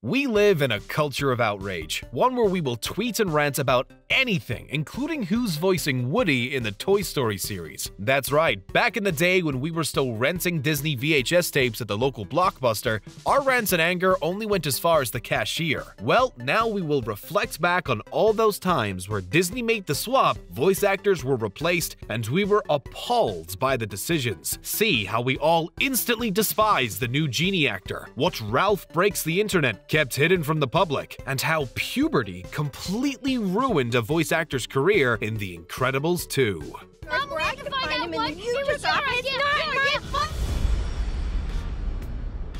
We live in a culture of outrage, one where we will tweet and rant about anything, including who's voicing Woody in the Toy Story series. That's right, back in the day when we were still renting Disney VHS tapes at the local Blockbuster, our rants and anger only went as far as the cashier. Well, now we will reflect back on all those times where Disney made the swap, voice actors were replaced, and we were appalled by the decisions. See how we all instantly despise the new Genie actor, what Ralph Breaks the Internet kept hidden from the public, and how puberty completely ruined a voice actor's career in The Incredibles 2. Mom, we have to find out what he was not.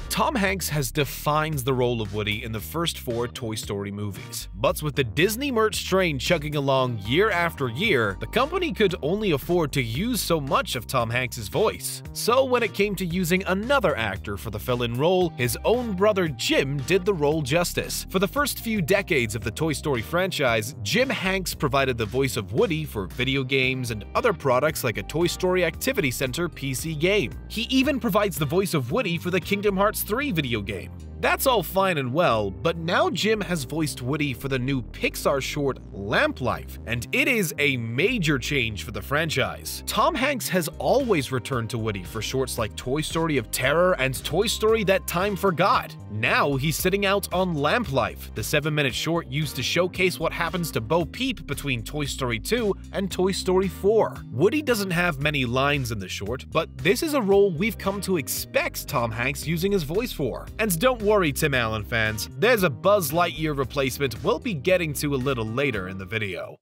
Tom Hanks has defined the role of Woody in the first 4 Toy Story movies. But with the Disney merch train chugging along year after year, the company could only afford to use so much of Tom Hanks' voice. So when it came to using another actor for the fill-in role, his own brother Jim did the role justice. For the first few decades of the Toy Story franchise, Jim Hanks provided the voice of Woody for video games and other products like a Toy Story Activity Center PC game. He even provides the voice of Woody for the Kingdom Hearts 3 video game. That's all fine and well, but now Jim has voiced Woody for the new Pixar short Lamp Life, and it is a major change for the franchise. Tom Hanks has always returned to Woody for shorts like Toy Story of Terror and Toy Story That Time Forgot. Now he's sitting out on Lamp Life, the 7-minute short used to showcase what happens to Bo Peep between Toy Story 2 and Toy Story 4. Woody doesn't have many lines in the short, but this is a role we've come to expect Tom Hanks using his voice for. And don't worry, Tim Allen fans, there's a Buzz Lightyear replacement we'll be getting to a little later in the video.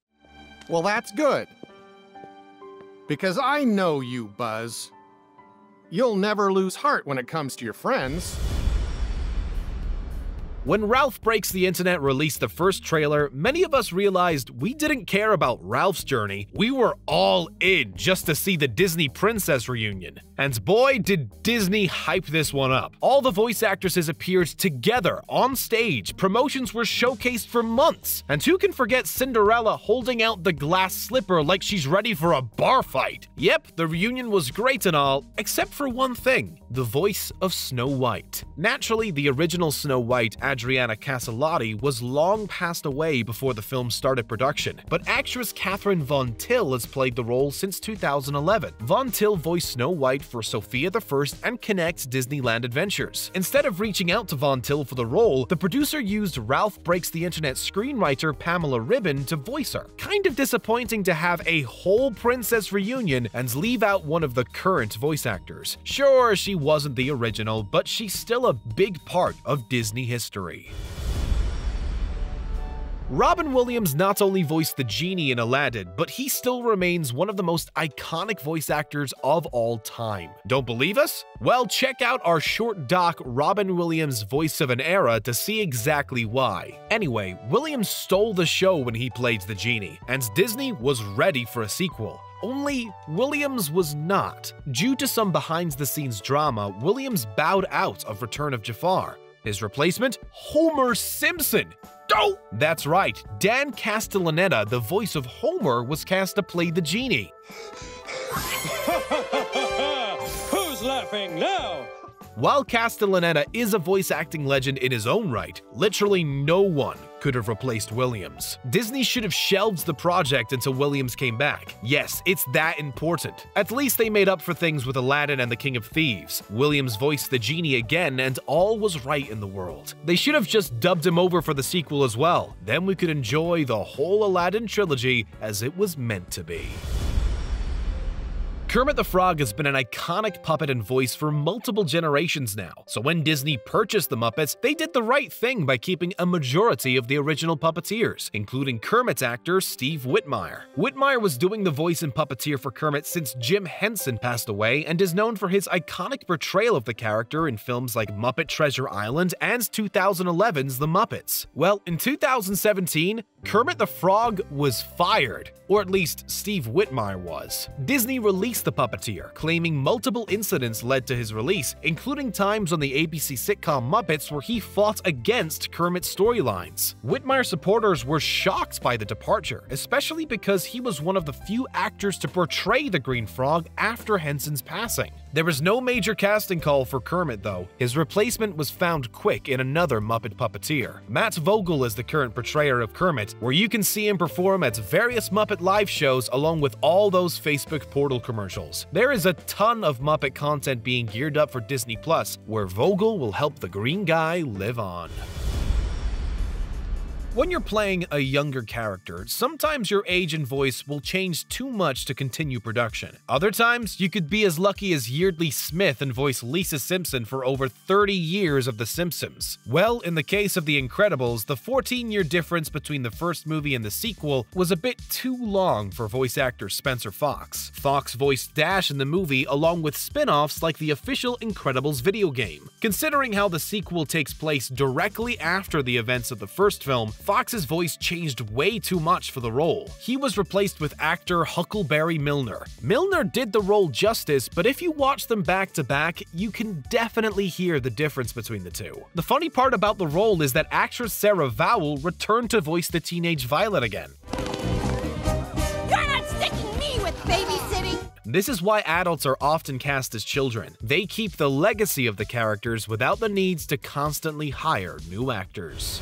Well, that's good. Because I know you, Buzz. You'll never lose heart when it comes to your friends. When Ralph Breaks the Internet released the first trailer, many of us realized we didn't care about Ralph's journey. We were all in just to see the Disney princess reunion. And boy, did Disney hype this one up. All the voice actresses appeared together on stage, promotions were showcased for months, and who can forget Cinderella holding out the glass slipper like she's ready for a bar fight? Yep, the reunion was great and all, except for one thing, the voice of Snow White. Naturally, the original Snow White, Adriana Caselotti, was long passed away before the film started production, but actress Catherine Von Till has played the role since 2011. Von Till voiced Snow White for Sophia the First and Connect's Disneyland Adventures. Instead of reaching out to Von Till for the role, the producer used Ralph Breaks the Internet screenwriter Pamela Ribon to voice her. Kind of disappointing to have a whole princess reunion and leave out one of the current voice actors. Sure, she wasn't the original, but she's still a big part of Disney history. Robin Williams not only voiced the Genie in Aladdin, but he still remains one of the most iconic voice actors of all time. Don't believe us? Well, check out our short doc, Robin Williams' Voice of an Era, to see exactly why. Anyway, Williams stole the show when he played the Genie, and Disney was ready for a sequel. Only Williams was not. Due to some behind-the-scenes drama, Williams bowed out of Return of Jafar. His replacement? Homer Simpson! Oh! That's right, Dan Castellaneta, the voice of Homer, was cast to play the Genie. Who's laughing now? While Castellaneta is a voice acting legend in his own right, literally no one could have replaced Williams. Disney should have shelved the project until Williams came back. Yes, it's that important. At least they made up for things with Aladdin and the King of Thieves. Williams voiced the Genie again and all was right in the world. They should have just dubbed him over for the sequel as well. Then we could enjoy the whole Aladdin trilogy as it was meant to be. Kermit the Frog has been an iconic puppet and voice for multiple generations now, so when Disney purchased the Muppets, they did the right thing by keeping a majority of the original puppeteers, including Kermit's actor Steve Whitmire. Whitmire was doing the voice and puppeteer for Kermit since Jim Henson passed away and is known for his iconic portrayal of the character in films like Muppet Treasure Island and 2011's The Muppets. Well, in 2017, Kermit the Frog was fired, or at least Steve Whitmire was. Disney released released the puppeteer, claiming multiple incidents led to his release, including times on the ABC sitcom Muppets where he fought against Kermit's storylines. Whitmire supporters were shocked by the departure, especially because he was one of the few actors to portray the Green Frog after Henson's passing. There was no major casting call for Kermit, though. His replacement was found quick in another Muppet puppeteer. Matt Vogel is the current portrayer of Kermit, where you can see him perform at various Muppet live shows along with all those Facebook portal commercials. There is a ton of Muppet content being geared up for Disney+, where Vogel will help the green guy live on. When you're playing a younger character, sometimes your age and voice will change too much to continue production. Other times, you could be as lucky as Yeardley Smith and voice Lisa Simpson for over 30 years of The Simpsons. Well, in the case of The Incredibles, the 14-year difference between the first movie and the sequel was a bit too long for voice actor Spencer Fox. Fox voiced Dash in the movie along with spin-offs like the official Incredibles video game. Considering how the sequel takes place directly after the events of the first film, Fox's voice changed way too much for the role. He was replaced with actor Huckleberry Milner. Milner did the role justice, but if you watch them back to back, you can definitely hear the difference between the two. The funny part about the role is that actress Sarah Vowell returned to voice the teenage Violet again. You're not sticking me with babysitting! This is why adults are often cast as children. They keep the legacy of the characters without the needs to constantly hire new actors.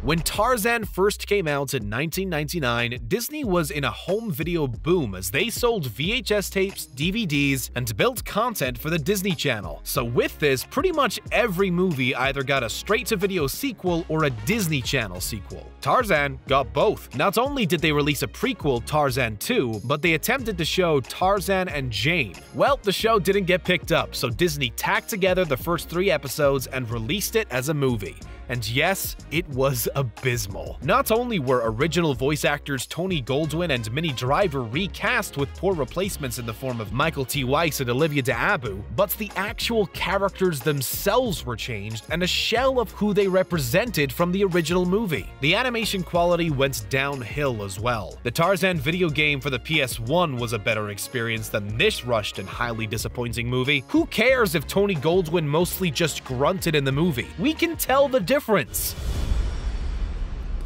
When Tarzan first came out in 1999, Disney was in a home video boom as they sold VHS tapes, DVDs, and built content for the Disney Channel. So with this, pretty much every movie either got a straight-to-video sequel or a Disney Channel sequel. Tarzan got both. Not only did they release a prequel, Tarzan 2, but they attempted to show Tarzan and Jane. Well, the show didn't get picked up, so Disney tacked together the first 3 episodes and released it as a movie. And yes, it was abysmal. Not only were original voice actors Tony Goldwyn and Minnie Driver recast with poor replacements in the form of Michael T. Weiss and Olivia d'Abu, but the actual characters themselves were changed and a shell of who they represented from the original movie. The animation quality went downhill as well. The Tarzan video game for the PS1 was a better experience than this rushed and highly disappointing movie. Who cares if Tony Goldwyn mostly just grunted in the movie? We can tell the difference.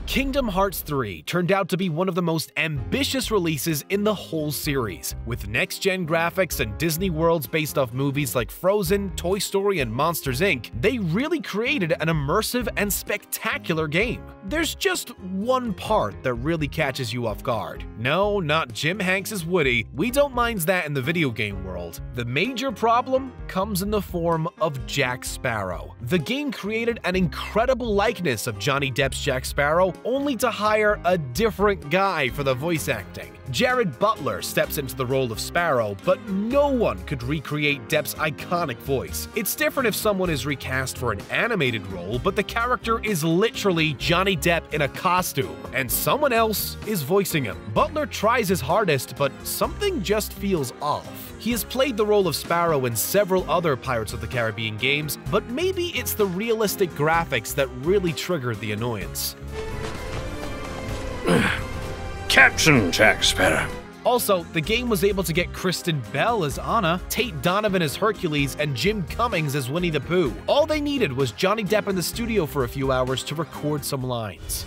Kingdom Hearts 3 turned out to be one of the most ambitious releases in the whole series. With next-gen graphics and Disney worlds based off movies like Frozen, Toy Story, and Monsters, Inc., they really created an immersive and spectacular game. There's just one part that really catches you off guard. No, not Jim Hanks' Woody. We don't mind that in the video game world. The major problem comes in the form of Jack Sparrow. The game created an incredible likeness of Johnny Depp's Jack Sparrow, only to hire a different guy for the voice acting. Jared Butler steps into the role of Sparrow, but no one could recreate Depp's iconic voice. It's different if someone is recast for an animated role, but the character is literally Johnny Depp in a costume, and someone else is voicing him. Butler tries his hardest, but something just feels off. He has played the role of Sparrow in several other Pirates of the Caribbean games, but maybe it's the realistic graphics that really triggered the annoyance. Captain Jack Sparrow. Also, the game was able to get Kristen Bell as Anna, Tate Donovan as Hercules, and Jim Cummings as Winnie the Pooh. All they needed was Johnny Depp in the studio for a few hours to record some lines.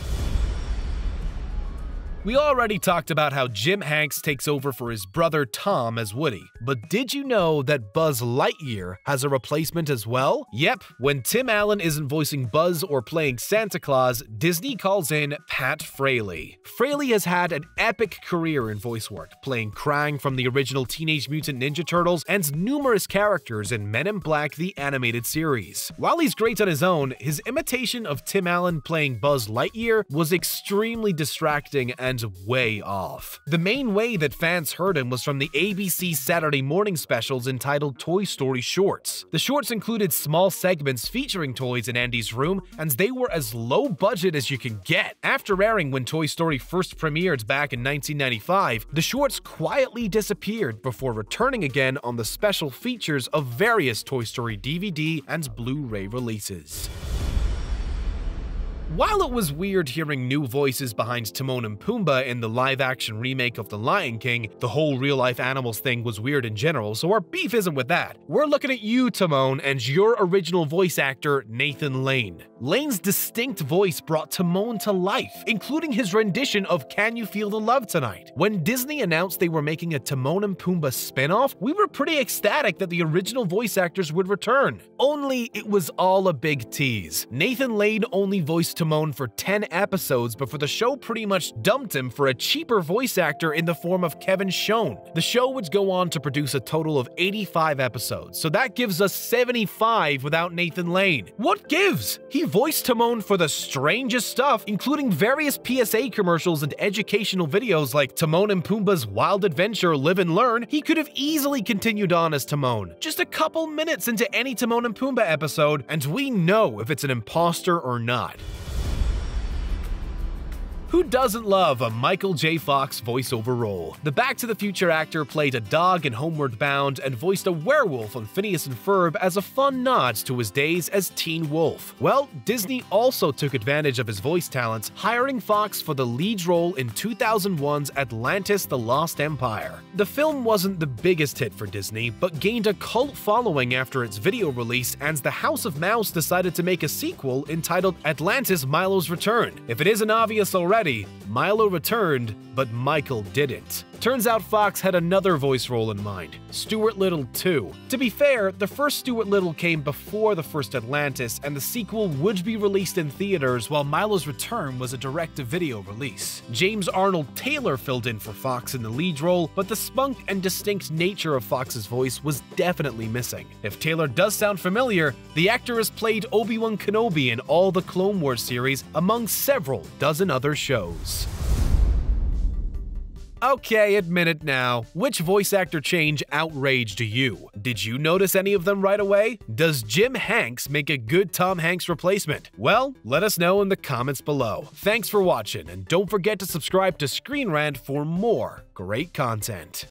We already talked about how Jim Hanks takes over for his brother Tom as Woody, but did you know that Buzz Lightyear has a replacement as well? Yep, when Tim Allen isn't voicing Buzz or playing Santa Claus, Disney calls in Pat Fraley. Fraley has had an epic career in voice work, playing Krang from the original Teenage Mutant Ninja Turtles and numerous characters in Men in Black the animated series. While he's great on his own, his imitation of Tim Allen playing Buzz Lightyear was extremely distracting and way off. The main way that fans heard him was from the ABC Saturday morning specials entitled Toy Story Shorts. The shorts included small segments featuring toys in Andy's room, and they were as low budget as you can get. After airing when Toy Story first premiered back in 1995, the shorts quietly disappeared before returning again on the special features of various Toy Story DVD and Blu-ray releases. While it was weird hearing new voices behind Timon and Pumbaa in the live-action remake of The Lion King, the whole real-life animals thing was weird in general, so our beef isn't with that. We're looking at you, Timon, and your original voice actor, Nathan Lane. Lane's distinct voice brought Timon to life, including his rendition of Can You Feel the Love Tonight? When Disney announced they were making a Timon and Pumbaa spin-off, we were pretty ecstatic that the original voice actors would return. Only it was all a big tease. Nathan Lane only voiced Timon for 10 episodes before the show pretty much dumped him for a cheaper voice actor in the form of Kevin Schoen. The show would go on to produce a total of 85 episodes, so that gives us 75 without Nathan Lane. What gives? He voiced Timon for the strangest stuff, including various PSA commercials and educational videos like Timon and Pumbaa's Wild Adventure Live and Learn. He could have easily continued on as Timon, just a couple minutes into any Timon and Pumbaa episode, and we know if it's an imposter or not. Who doesn't love a Michael J. Fox voiceover role? The Back to the Future actor played a dog in Homeward Bound and voiced a werewolf on Phineas and Ferb as a fun nod to his days as Teen Wolf. Well, Disney also took advantage of his voice talents, hiring Fox for the lead role in 2001's Atlantis: The Lost Empire. The film wasn't the biggest hit for Disney, but gained a cult following after its video release, and the House of Mouse decided to make a sequel entitled Atlantis: Milo's Return. If it isn't obvious already, Milo returned, but Michael didn't. Turns out Fox had another voice role in mind, Stuart Little 2. To be fair, the first Stuart Little came before the first Atlantis, and the sequel would be released in theaters while Milo's Return was a direct-to-video release. James Arnold Taylor filled in for Fox in the lead role, but the spunk and distinct nature of Fox's voice was definitely missing. If Taylor does sound familiar, the actor has played Obi-Wan Kenobi in all the Clone Wars series, among several dozen other shows. Okay, admit it now. Which voice actor change outraged you? Did you notice any of them right away? Does Jim Hanks make a good Tom Hanks replacement? Well, let us know in the comments below. Thanks for watching, and don't forget to subscribe to Screen Rant for more great content.